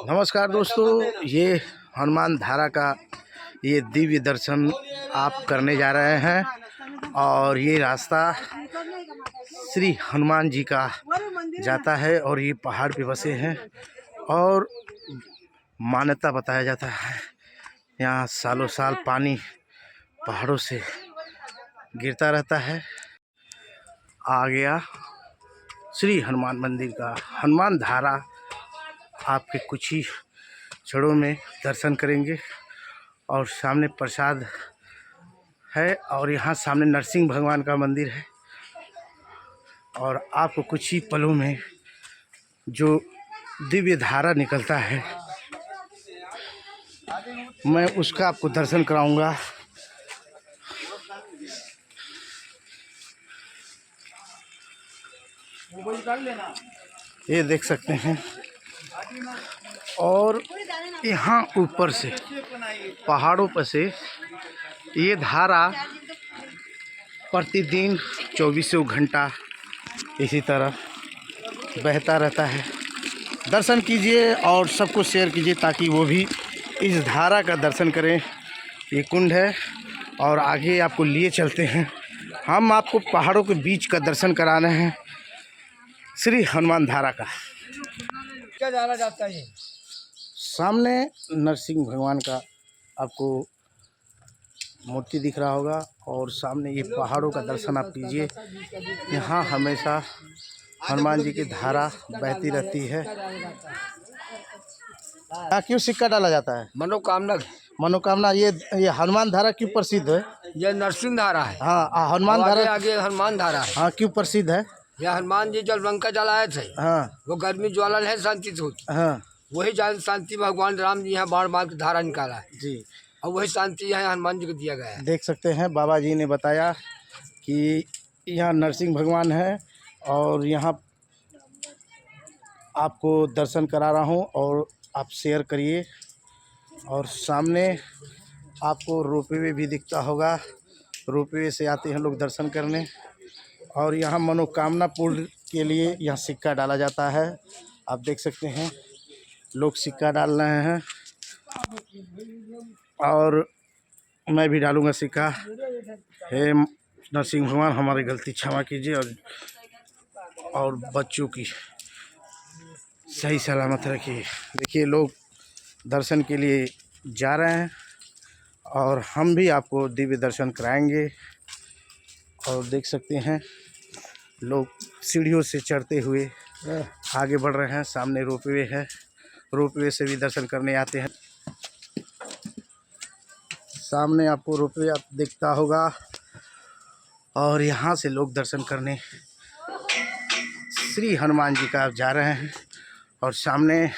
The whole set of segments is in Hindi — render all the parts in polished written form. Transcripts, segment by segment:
नमस्कार दोस्तों, ये हनुमान धारा का ये दिव्य दर्शन आप करने जा रहे हैं और ये रास्ता श्री हनुमान जी का जाता है और ये पहाड़ पे बसे हैं और मान्यता बताया जाता है यहाँ सालों साल पानी पहाड़ों से गिरता रहता है। आ गया श्री हनुमान मंदिर का हनुमान धारा, आपके कुछ ही क्षणों में दर्शन करेंगे और सामने प्रसाद है और यहाँ सामने नरसिंह भगवान का मंदिर है और आपको कुछ ही पलों में जो दिव्य धारा निकलता है मैं उसका आपको दर्शन कराऊंगा। ये देख सकते हैं और यहाँ ऊपर से पहाड़ों पर से ये धारा प्रतिदिन 24 घंटा इसी तरह बहता रहता है। दर्शन कीजिए और सबको शेयर कीजिए ताकि वो भी इस धारा का दर्शन करें। ये कुंड है और आगे आपको लिए चलते हैं। हम आपको पहाड़ों के बीच का दर्शन करा रहे हैं श्री हनुमान धारा का। क्या जाना जाता है? सामने नरसिंह भगवान का आपको मूर्ति दिख रहा होगा और सामने ये पहाड़ों का दर्शन आप कीजिए। यहाँ हमेशा हनुमान जी की धारा बहती रहती है। यहाँ क्यों सिक्का डाला जाता है? मनोकामना। ये हनुमान धारा क्यों प्रसिद्ध है? ये नरसिंह धारा है। हाँ, हनुमान धारा आगे हनुमान धारा है। हाँ, क्यों प्रसिद्ध है? यह हनुमान जी जब लंका जलाए थे, हाँ, वो गर्मी ज्वाला है शांति से होती, हाँ वही शांति भगवान राम जी यहाँ बाण मार के धारा निकाला है जी, और वही शांति यहाँ हनुमान जी को दिया गया है। देख सकते हैं बाबा जी ने बताया कि यहाँ नरसिंह भगवान है और यहाँ आपको दर्शन करा रहा हूँ और आप शेयर करिए। और सामने आपको रोपवे भी दिखता होगा, रोपवे से आते हैं लोग दर्शन करने और यहाँ मनोकामना पूर्ण के लिए यहाँ सिक्का डाला जाता है। आप देख सकते हैं लोग सिक्का डाल रहे हैं और मैं भी डालूंगा सिक्का। हे नरसिंह भगवान, हमारी गलती क्षमा कीजिए और बच्चों की सही सलामत रखिए। देखिए लोग दर्शन के लिए जा रहे हैं और हम भी आपको दिव्य दर्शन कराएंगे। और देख सकते हैं लोग सीढ़ियों से चढ़ते हुए आगे बढ़ रहे हैं। सामने रोपवे है, रोपवे से भी दर्शन करने आते हैं। सामने आपको रोपवे आप दिखता होगा और यहाँ से लोग दर्शन करने श्री हनुमान जी का जा रहे हैं और सामने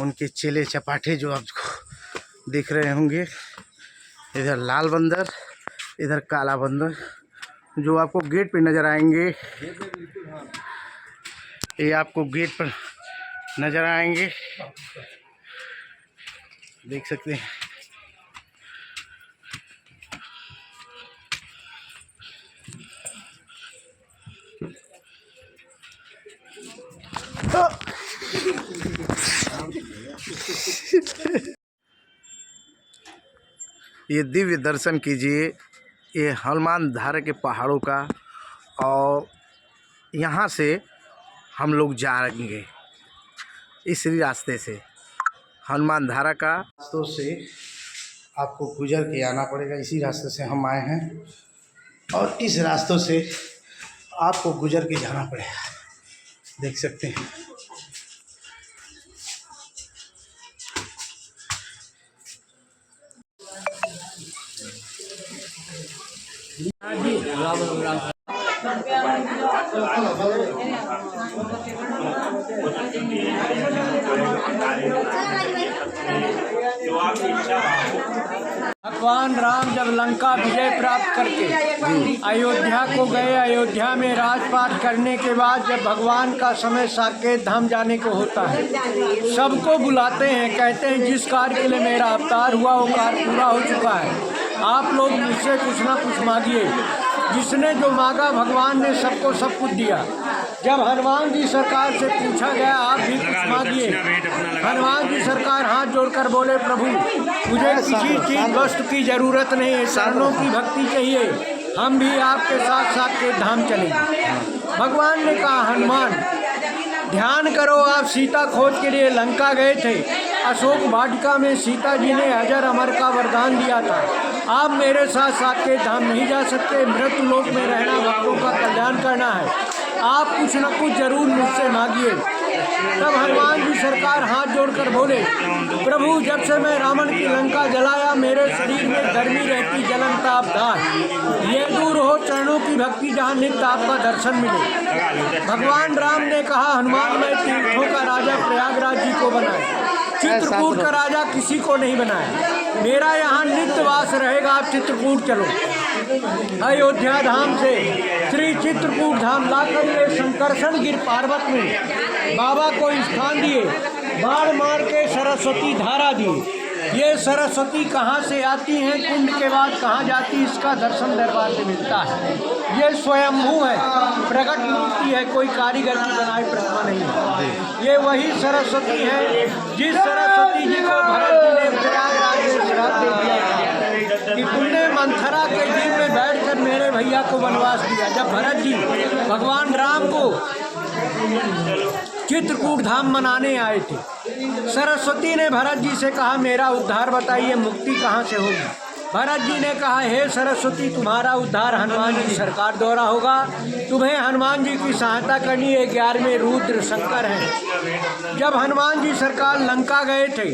उनके चेले चपाटे जो आपको दिख रहे होंगे, इधर लाल बंदर, इधर काला बंदर जो आपको गेट पे नज़र आएंगे। ये आपको गेट पर नज़र आएंगे, देख सकते हैं। ये दिव्य दर्शन कीजिए ये हनुमान धारा के पहाड़ों का और यहाँ से हम लोग जाएंगे इस रास्ते से हनुमान धारा का रास्तों से आपको गुजर के आना पड़ेगा। इसी रास्ते से हम आए हैं और इस रास्तों से आपको गुजर के जाना पड़ेगा, देख सकते हैं। भगवान राम जब लंका विजय प्राप्त करके अयोध्या को गए, अयोध्या में राजपाट करने के बाद जब भगवान का समय साकेत धाम जाने को होता है, सबको बुलाते हैं, कहते हैं जिस कार्य के लिए मेरा अवतार हुआ वो कार्य पूरा हो चुका है, आप लोग मुझसे कुछ ना कुछ मांगिए। जिसने जो मांगा भगवान ने सबको सब कुछ दिया। जब हनुमान जी सरकार से पूछा गया आप भी कुछ मांगिए, हनुमान जी सरकार हाथ जोड़कर बोले प्रभु मुझे किसी चीज वस्तु की जरूरत नहीं है, शरणों की भक्ति चाहिए, हम भी आपके साथ साथ के धाम चलेंगे। भगवान ने कहा हनुमान ध्यान करो, आप सीता खोज के लिए लंका गए थे, अशोक वाटिका में सीता जी ने अजर अमर का वरदान दिया था। आप मेरे साथ साथ के धाम नहीं जा सकते, मृत्यु लोक में रहना भक्तों का कल्याण करना है, आप कुछ न कुछ जरूर मुझसे मांगिए। तब हनुमान जी सरकार हाथ जोड़कर बोले प्रभु जब से मैं रावण की लंका जलाया मेरे शरीर में गर्मी रहती, जलन ताप दाह ये दूर हो, चरणों की भक्ति जहाँ नित्य आपका दर्शन मिले। भगवान राम ने कहा हनुमान मैं तीर्थों का राजा प्रयागराज जी को बनाया, चित्रकूट का राजा किसी को नहीं बनाया, मेरा यहाँ नित्य वास रहेगा, आप चित्रकूट चलो। अयोध्या धाम से श्री चित्रकूट धाम लाकर ये संकर्षण गिर पर्वत में बाबा को स्थान दिए, बाढ़ मार के सरस्वती धारा दी। ये सरस्वती कहाँ से आती हैं, कुंड के बाद कहाँ जाती, इसका दर्शन दरबार में मिलता है। ये स्वयंभू है, प्रकट मूर्ति है, कोई कारीगर की बनाई प्रतिमा नहीं है। ये वही सरस्वती है जिस सरस्वती जी को भरत जी ने प्रयागराज में श्राप दे दिया था कि तुमने मंथरा के जीव में बैठकर मेरे भैया को वनवास दिया। जब भरत जी भगवान राम को चित्रकूट धाम मनाने आए थे, सरस्वती ने भरत जी से कहा मेरा उद्धार बताइए, मुक्ति कहाँ से होगी। भरत जी ने कहा हे सरस्वती तुम्हारा उद्धार हनुमान जी सरकार द्वारा होगा, तुम्हें हनुमान जी की सहायता करनी है। 11वें रुद्र शंकर हैं। जब हनुमान जी सरकार लंका गए थे,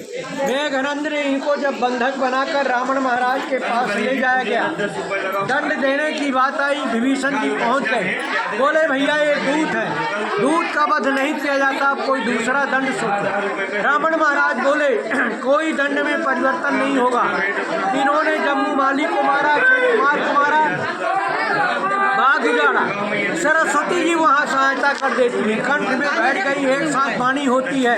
मेघनंद ने इनको जब बंधक बनाकर रावण महाराज के पास ले जाया गया, दंड देने की बात आई, विभीषण जी पहुँच गए, बोले भैया ये दूत है, दूत का वध नहीं किया जाता, आप कोई दूसरा दंड सोचो। रावण महाराज बोले कोई दंड में परिवर्तन नहीं होगा। इन्होंने जम्मू माली को मारा, कुमार को मारा, बाघ उजाड़ा, सरस्वती जी वहाँ सहायता कर देती है, कंठ में बैठ गई, एक साथ वाणी होती है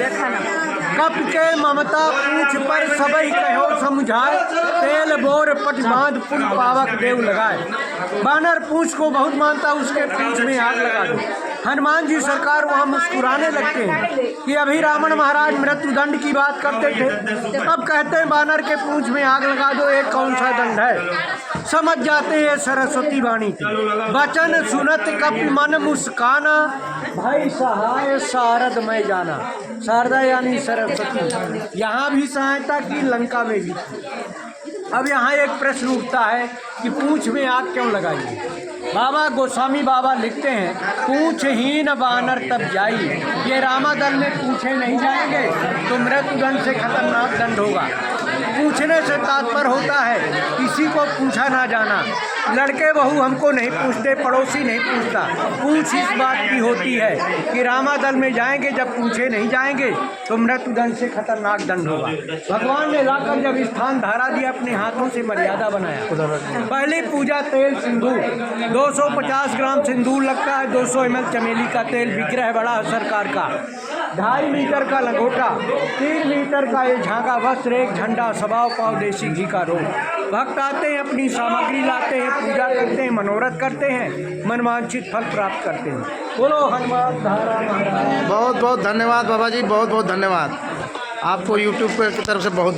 कप के ममता पूछ पर सबई कहो समझाए, तेल बोर पट बांध पुल पावक देव लगाए। बानर पूछ को बहुत मानता, उसके पूछ में आग लगा दो। हनुमान जी सरकार वहाँ मुस्कुराने लगते हैं कि अभी रावण महाराज मृत्युदंड की बात करते थे, अब कहते हैं बानर के पूंछ में आग लगा दो, एक कौन सा दंड है। समझ जाते हैं सरस्वती वाणी की, वचन सुनत कप मन मुस्काना, भाई सहाय शारद मैं जाना। शारदा यानी सरस्वती यहाँ भी सहायता की, लंका में भी। अब यहाँ एक प्रश्न उठता है कि पूंछ में आग क्यों लगाई। बाबा गोस्वामी बाबा लिखते हैं पूंछहीन बानर तब जाई, ये रामादल में पूछे नहीं जाएंगे तो मृत्युदंड से खतरनाक दंड होगा। पूछने से तात्पर्य होता है किसी को पूछा ना जाना। लड़के बहू हमको नहीं पूछते, पड़ोसी नहीं पूछता। पूछ इस बात की होती है कि रामादल में जाएंगे, जब पूछे नहीं जाएंगे तो मृत्युदंड से खतरनाक दंड होगा। भगवान ने लाकर जब स्थान धारा दिया, अपने हाथों से मर्यादा बनाया। पहली पूजा तेल सिंदूर, 250 ग्राम सिंदूर लगता है, 200 ml चमेली का तेल, विग्रह बड़ा सरकार का, 2.5 मीटर का लंगोटा, 3 मीटर का ये झांगा, वस्त्र, एक झंडा, सबाव पाव देसी घी का रोल। भक्त आते हैं, अपनी सामग्री लाते हैं, पूजा करते हैं, मनोरथ करते हैं, मनवांछित फल प्राप्त करते हैं। बोलो हनुमान धारा महाराज। बहुत बहुत धन्यवाद बाबा जी, बहुत बहुत धन्यवाद आपको यूट्यूब की तरफ से बहुत